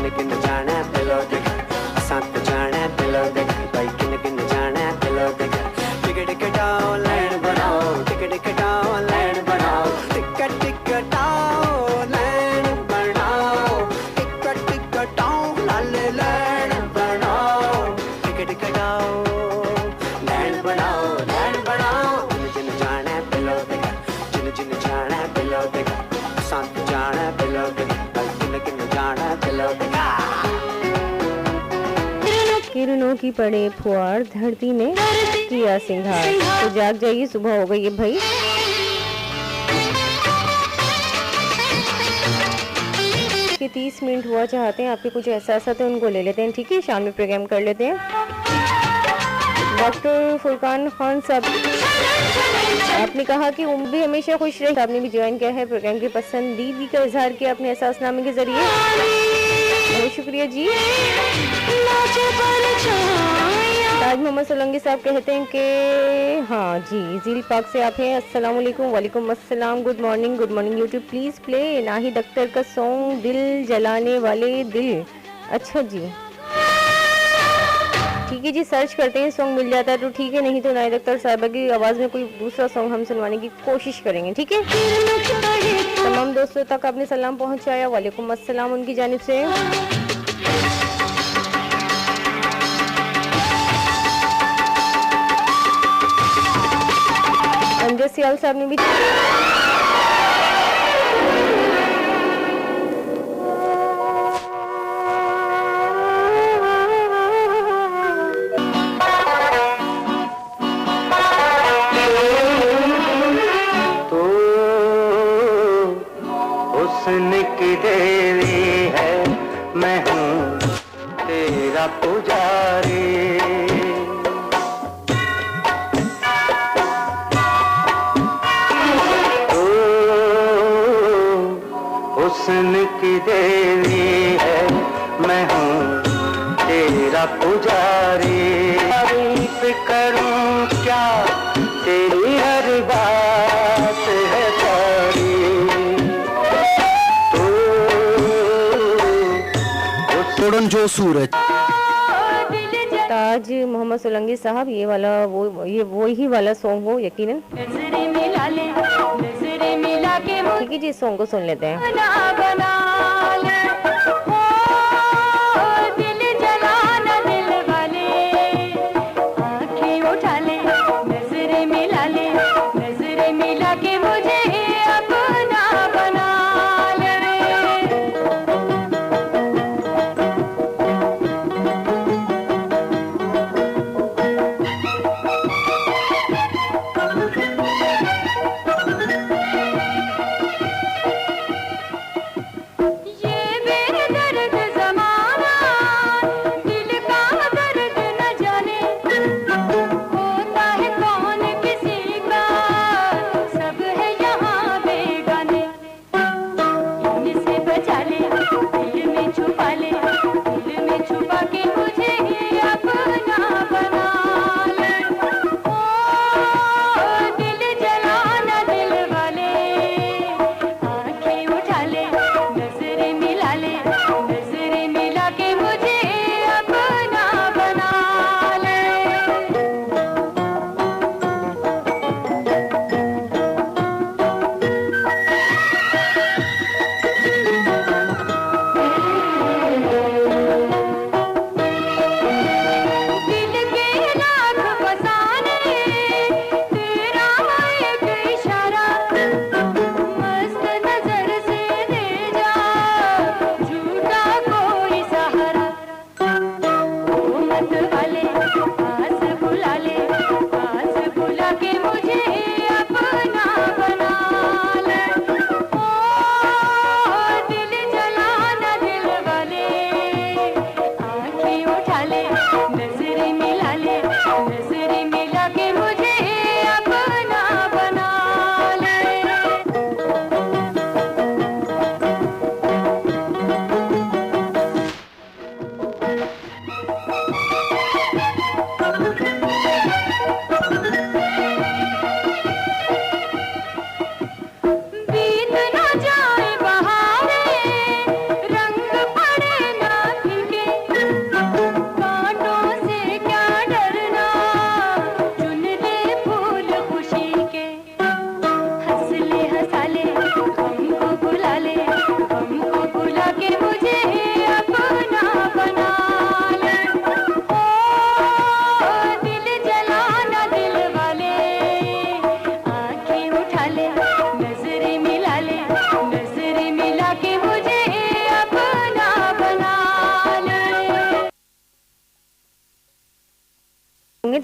किन किन जाना है दिलों दे घर, असां तो जाना है दिलों दे घर, भाई किन किन जाना है दिलों दे घर। टिकट कटाओ लैंड बनाओ, टिकट कटाओ लैंड बनाओ, टिकट कटाओ लैंड बनाओ, टिकट कटाओ लाले लैंड बनाओ, टिकट कटाओ लैंड बनाओ, लैंड बनाओ। जिन जिन जाना है दिलों दे घर, जिन जिन जाना है दिलों दे घर, असां तो जाना है दिलों दे घर, भाई किन किन जाना है दिलों दे घर। किरणों की पड़े फुहार, धरती ने किया सिंगार। तो जाग जाइए, सुबह हो गई है भाई। कि 30 मिनट हुआ चाहते हैं, आपके कुछ एहसास आते हैं उनको ले लेते हैं, ठीक है, शाम में प्रोग्राम कर लेते हैं। डॉक्टर फुरकान खान साहब, आपने कहा कि उम्र भी हमेशा खुश रहे। आपने भी ज्वाइन किया है प्रोग्राम की पसंदीदगी का इजहार किया अपने एहसासनामे के जरिए, बहुत शुक्रिया जी। ताज मोहम्मद सोलंकी साहब कहते हैं कि हाँ जी, झील पाक से आप हैं। अस्सलाम वालेकुम। वालेकुम अस्सलाम। Good morning, good morning. YouTube please play Nahid Akhtar का सॉन्ग दिल जलाने वाले दिल। अच्छा जी, ठीक है जी, सर्च करते हैं, सॉन्ग मिल जाता है तो ठीक है, नहीं तो नाहिद अख्तर साहब की आवाज़ में कोई दूसरा सॉन्ग हम सुनवाने की कोशिश करेंगे, ठीक है। तमाम दोस्तों तक आपने सलाम पहुंचाया, वालेकुम अस्सलाम उनकी जानिब से। अमजद सियाल साहब ने भी हुस्न की देवी है, मैं हूँ तेरा पुजारी। हुस्न की देवी है, मैं हूँ तेरा पुजारी। तारीफ करूँ क्या तेरी हर बात है सारी। तोड़न जो सूरज। ताज मोहम्मद सोलंकी साहब, ये वाला वो ही वाला सॉन्ग हो यकीनन, ठीक है जी, सॉन्ग को सुन लेते हैं।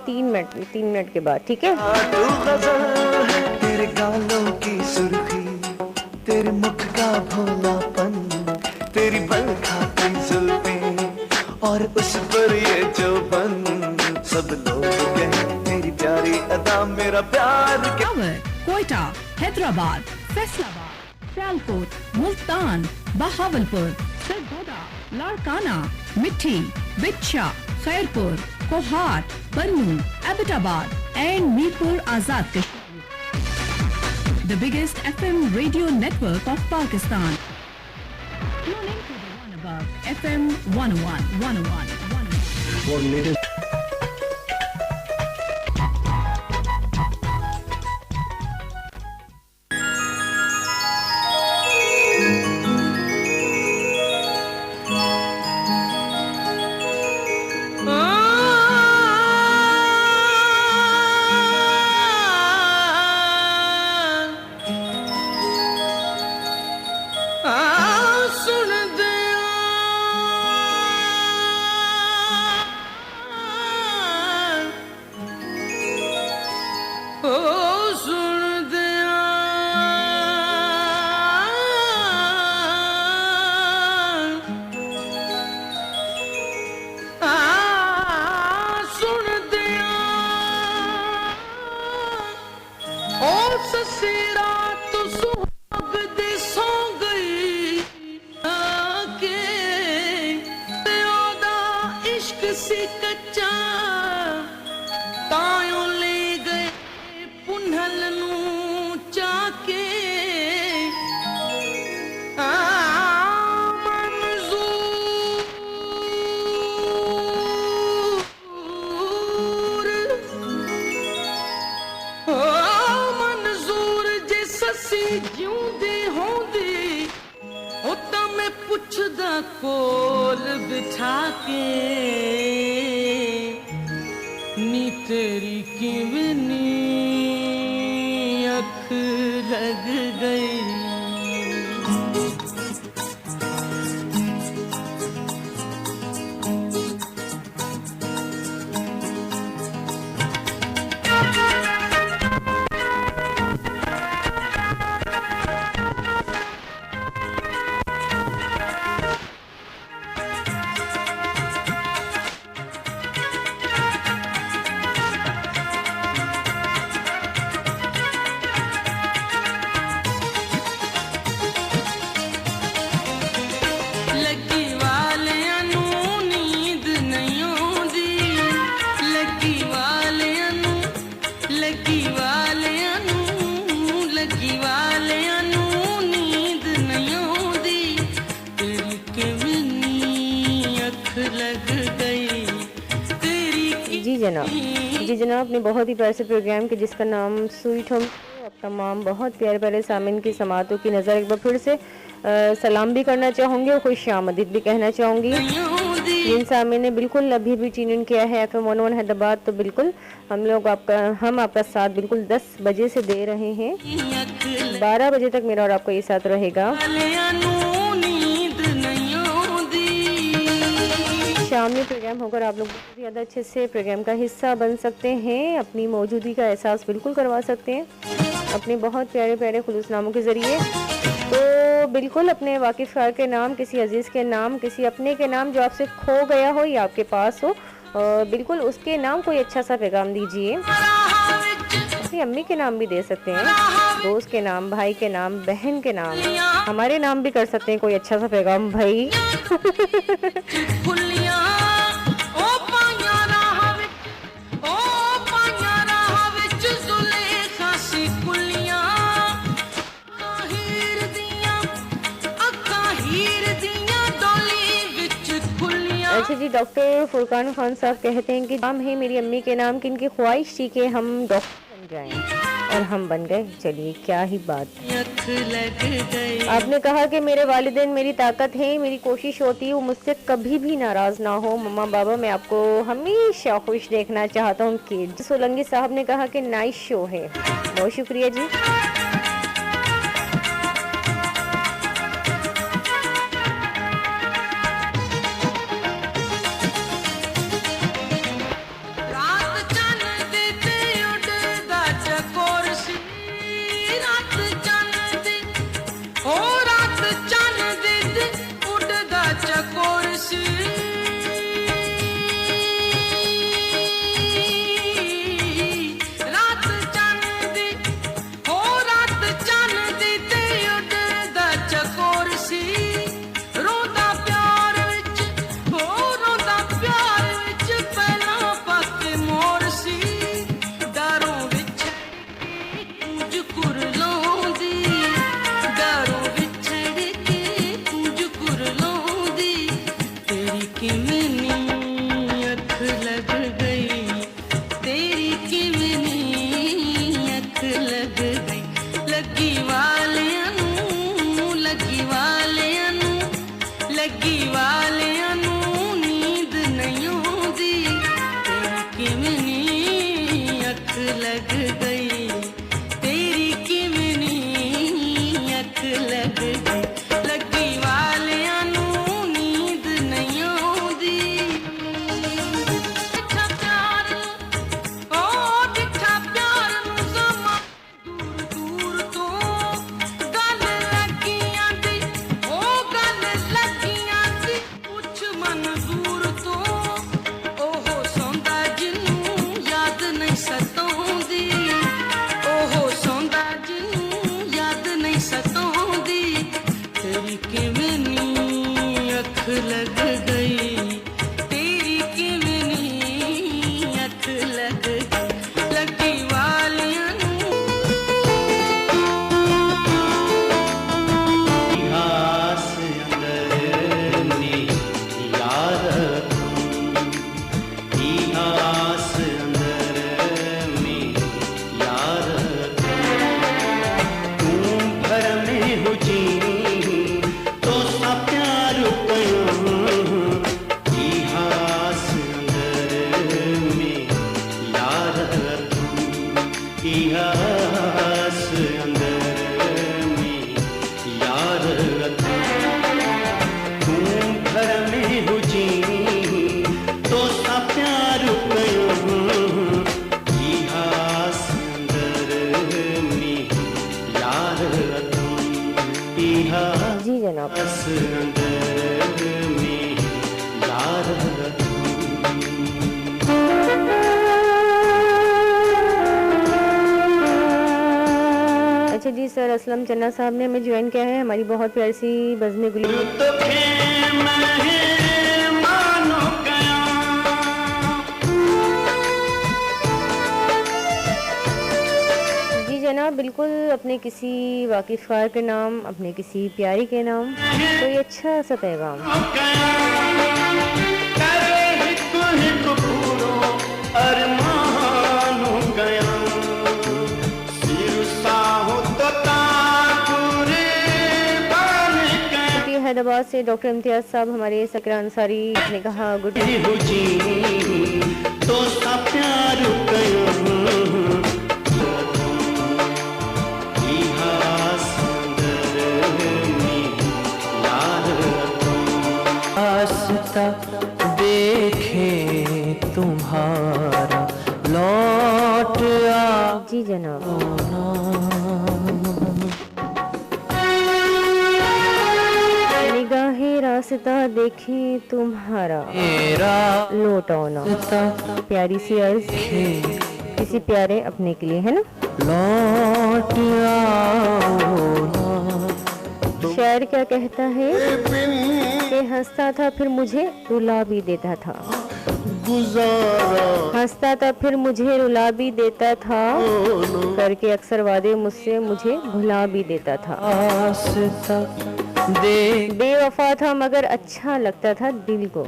तीन मिनट के बाद, ठीक है। तू गजल है, तेरे गालों की सुर्खी, तेरे मुख का भोलापन, तेरी बल खाती जुल्फें और उस पर ये चौबन, सब लोग कहें मेरी प्यारी अदा, मेरा प्यार क्या। कोयटा, हैदराबाद, फैसलाबाद, सियालकोट, मुल्तान, बहावलपुर, सरगोदा, लाड़काना, मिट्टी, बिच्छा, खैरपुर, कोहाट, बन्नू, Abbottabad and Mirpur Azad Kashmir. The biggest FM radio network of Pakistan. Tune in to the one above FM 101. For latest कोल बिठा के नी तेरी किवनी अख लग गई। जी जनाब ने बहुत ही प्यारे से प्रोग्राम के जिसका नाम स्वीट होम, आप तमाम बहुत प्यारे प्यारे सामिन की समातों की नज़र एक बार फिर से सलाम भी करना चाहूँगी और खुश आमदीद भी कहना चाहूँगी। जिन सामिन ने बिल्कुल अभी भी ट्यून इन किया है FM 101 हैदराबाद, तो बिल्कुल हम आपका साथ बिल्कुल 10 बजे से दे रहे हैं, 12 बजे तक मेरा और आपका ये साथ रहेगा। शाम में प्रोग्राम होकर आप लोग बहुत ज़्यादा अच्छे से प्रोग्राम का हिस्सा बन सकते हैं, अपनी मौजूदगी का एहसास बिल्कुल करवा सकते हैं अपने बहुत प्यारे प्यारे खुलूस नामों के ज़रिए। तो बिल्कुल अपने वाकिफ़ के नाम, किसी अजीज़ के नाम, किसी अपने के नाम जो आपसे खो गया हो या आपके पास हो, बिल्कुल उसके नाम कोई अच्छा सा पैगाम दीजिए। अपनी अम्मी के नाम भी दे सकते हैं, दोस्त के नाम, भाई के नाम, बहन के नाम, हमारे नाम भी कर सकते हैं कोई अच्छा सा पैगाम भाई। अच्छा जी, डॉक्टर फुरकान खान साहब कहते हैं कि नाम है मेरी अम्मी के नाम की, इनकी ख्वाहिश थी कि हम डॉक्टर बन जाएं और हम बन गए। चलिए क्या ही बात। आपने कहा कि मेरे वालिदैन मेरी ताकत है, मेरी कोशिश होती है वो मुझसे कभी भी नाराज ना हो। मम्मा बाबा मैं आपको हमेशा खुश देखना चाहता हूँ। किड सोलंकी साहब ने कहा कि नाइस शो है, बहुत शुक्रिया जी। रात ਵਾਲਿਆਂ ਨੂੰ ਨੀਂਦ ਨਹੀਂ ਆਉਂਦੀ ਤੇਰੀ ਕਿਵੇਂ ਨੀ ਅੱਖ ਲੱਗ ਗਈ ਤੇਰੀ ਕਿਵੇਂ ਨੀ ਅੱਖ ਲੱਗ ਗਈ ਲੱਗੀ ਵਾਲਿਆਂ ਨੂੰ ਨੀਂਦ ਨਹੀਂ ਆਉਂਦੀ ਡਿੱਠਾ ਪਿਆਰ ਓ ਡਿੱਠਾ ਪਿਆਰ ਨੂੰ ਸਮਾਂ ਦੂਰ ਦੂਰ ਤੋਂ ਗੱਲ ਲੱਗੀਆਂ ਦੀ ਉਹ ਗੱਲ ਲੱਗੀਆਂ ਦੀ ਪੁੱਛ ਮਨ ਦੂਰ ਤੋਂ ਉਹ ਸੌਂਦਾ ਜਿਹਨੂੰ ਯਾਦ ਨਹੀਂ ਸਤਾਉਂਦੀ ਉਹ ਸੌਂਦਾ ਜਿਹਨੂੰ ਯਾਦ ਨਹੀਂ ਸਤਾਉਂਦੀ ਤੇਰੀ ਕਿਵੇਂ ਨੀ ਅੱਖ ਲੱਗ ਗਈ ਤੇਰੀ ਕਿਵੇਂ ਨੀ ਅੱਖ ਲੱਗ ਗਈ ਲੱਗੀ ਵਾਲਿਆਂ ਨੂੰ इतिहास अंदर में याद रखूं इतिहास अंदर में याद रखूं तू भर में हो जी तो सा प्यार कयूं इतिहास अंदर में याद रखूं इतिहास अंदर में याद रखूं तू घर में हो जी तो सा प्यार कयूं इतिहास अंदर में याद रखूं इतिहास जी जनाब। अंदर में याद रखूं अच्छा जी सर असलम चन्ना साहब ने हमें ज्वाइन किया है हमारी बहुत प्यारी सी बज़्म गुली तो मानो गया जी जनाब बिल्कुल अपने किसी वाकिफ़ार के नाम अपने किसी प्यारी के नाम कोई अच्छा सा पैगाम क्योंकि हैदराबाद से डॉक्टर इम्तियाज़ साहब हमारे सकरा अंसारी ने कहा गुड तो सा प्यार आस्था देखे तुम्हारा लौट आ जी जनाब निगाहे रास्ता देखें तुम्हारा मेरा लौट आना प्यारी सी अर्ज किसी प्यारे अपने के लिए है ना लौट आओ शायर क्या कहता है कि हंसता था फिर मुझे रुला भी देता था हंसता था फिर मुझे रुला भी देता था करके अक्सर वादे मुझसे मुझे भुला भी देता था बेवफा था मगर अच्छा लगता था दिल को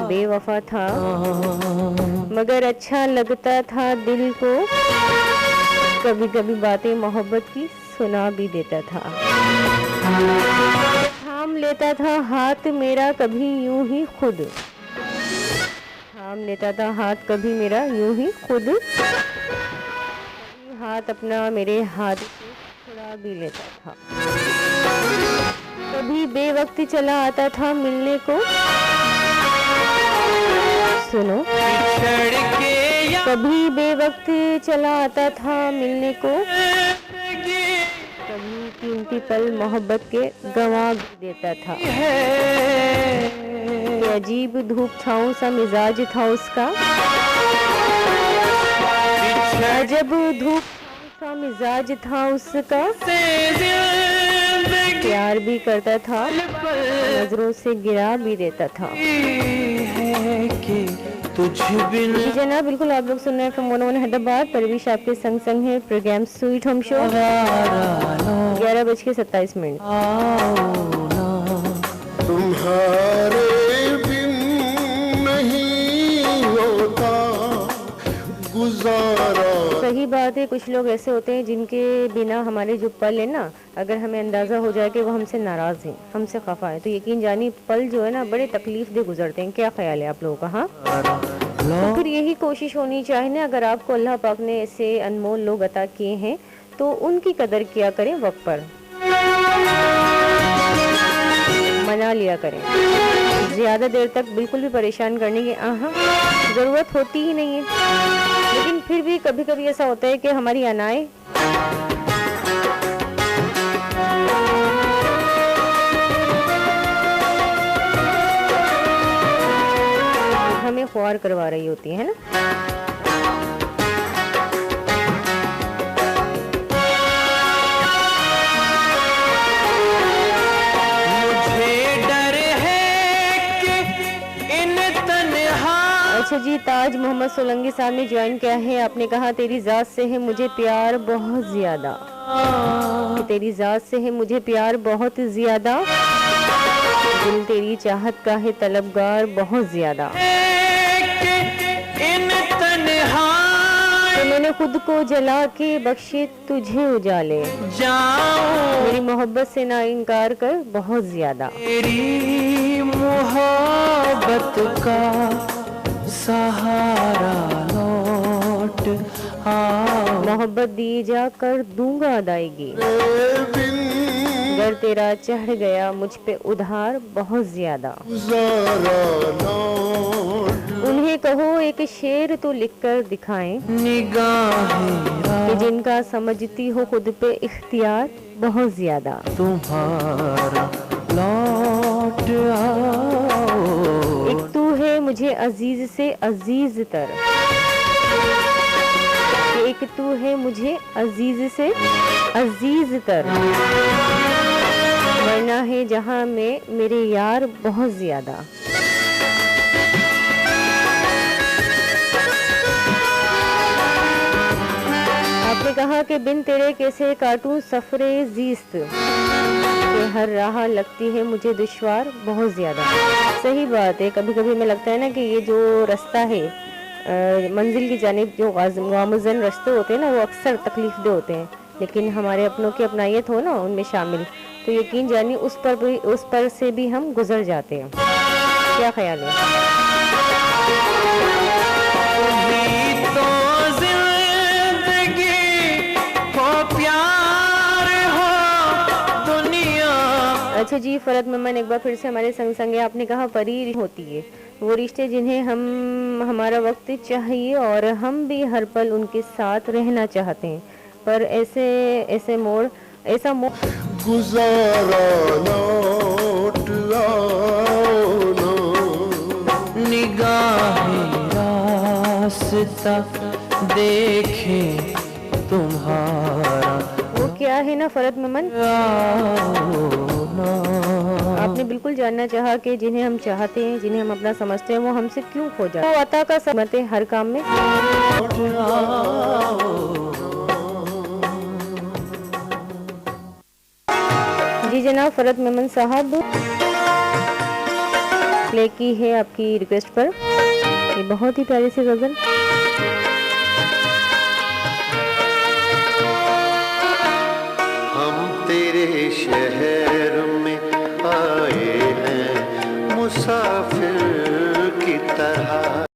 बेवफा था मगर अच्छा लगता था दिल को कभी कभी बातें मोहब्बत की सुना भी देता था थाम लेता था हाथ मेरा कभी यूं ही खुद थाम लेता था हाथ कभी मेरा यूं ही खुद हाथ अपना मेरे हाथ से छुड़ा भी लेता था कभी बेवक्त चला आता था मिलने को सुनो कभी बेवक्त चला आता था मिलने को कभी कीमती पल मोहब्बत के गंवा देता था अजीब धूप छाऊं सा मिजाज था उसका अजब धूप सा मिजाज था उसका प्यार भी करता था नजरों से गिरा भी देता था जी जनाब बिल्कुल आप लोग सुन रहे हैं फ्रॉम 101 हैदराबाद परवीश आपके संग संग है प्रोग्राम स्वीट होम शो 11:27 तुम्हारे बिन नहीं होता गुजारा सही बात है कुछ लोग ऐसे होते हैं जिनके बिना हमारे जो पल है ना, अगर हमें अंदाज़ा हो जाए कि वो हमसे नाराज़ हैं, हमसे खफा है, तो यकीन जानिए पल जो है ना बड़े तकलीफ दे गुजरते हैं। क्या ख्याल है आप लोगों का? हाँ, तो फिर यही कोशिश होनी चाहिए ना, अगर आपको अल्लाह पाक ने ऐसे अनमोल लोग अता किए हैं तो उनकी कदर किया करें, वक्त पर मना लिया करें। ज़्यादा देर तक बिल्कुल भी परेशान करने की ज़रूरत होती ही नहीं है। लेकिन फिर भी कभी कभी ऐसा होता है कि हमारी अनाएं हमें ख्वार करवा रही होती है ना। अच्छा जी, ताज मोहम्मद सोलंकी साहब ने ज्वाइन किया है। आपने कहा तेरी ज़ात से है मुझे प्यार बहुत ज़्यादा, तेरी ज़ात से है मुझे प्यार बहुत ज़्यादा, दिल तेरी चाहत का है तलबगार बहुत ज़्यादा। तो मैंने खुद को जला के बख्शे तुझे उजाले, मेरी मोहब्बत से ना इनकार कर बहुत ज़्यादा। तेरी मोहब्बत का सहारा लौट आओ, मोहब्बत दी जा कर दूंगा अदायगी, अगर तेरा चढ़ गया मुझ पे उधार बहुत ज्यादा। उन्हें कहो एक शेर तो लिख कर दिखाएं, कि जिनका समझती हो खुद पे इख्तियार बहुत ज्यादा। तुम्हारा लौट आओ, एक तू है मुझे अजीज से अजीज तर, एक तू है मुझे अजीज से अजीज तर, वरना है जहां में मेरे यार बहुत ज्यादा। आपने कहा कि बिन तेरे कैसे काटूं सफरे जीस्त, कि हर राह लगती है मुझे दुश्वार बहुत ज़्यादा। सही बात है, कभी कभी हमें लगता है ना कि ये जो रास्ता है मंजिल की जानिब, जो गामुज़न रास्ते होते हैं ना, वो अक्सर तकलीफ दे होते हैं, लेकिन हमारे अपनों की अपनायत हो ना उनमें शामिल, तो यकीन जानिए उस पर से भी हम गुजर जाते हैं। क्या ख्याल है? अच्छा जी, फरद मेमन एक बार फिर से हमारे संग है। आपने कहा परी होती है वो रिश्ते जिन्हें हम हमारा वक्त चाहिए और हम भी हर पल उनके साथ रहना चाहते हैं, पर ऐसा मोड़ गुजारा लौट आओ ना, निगाहें रास्ता देखे तुम्हारा, वो क्या है ना फरद मेमन, आपने बिल्कुल जानना चाहा कि जिन्हें हम चाहते हैं, जिन्हें हम अपना समझते हैं, वो हमसे क्यों खो जाते हैं। वो अता का समत है हर काम में। जी जनाब, फरद मेमन साहब प्ले की है आपकी रिक्वेस्ट पर ये बहुत ही प्यारी सी गजल। हम तेरे शहर में आए हैं मुसाफिर की तरह।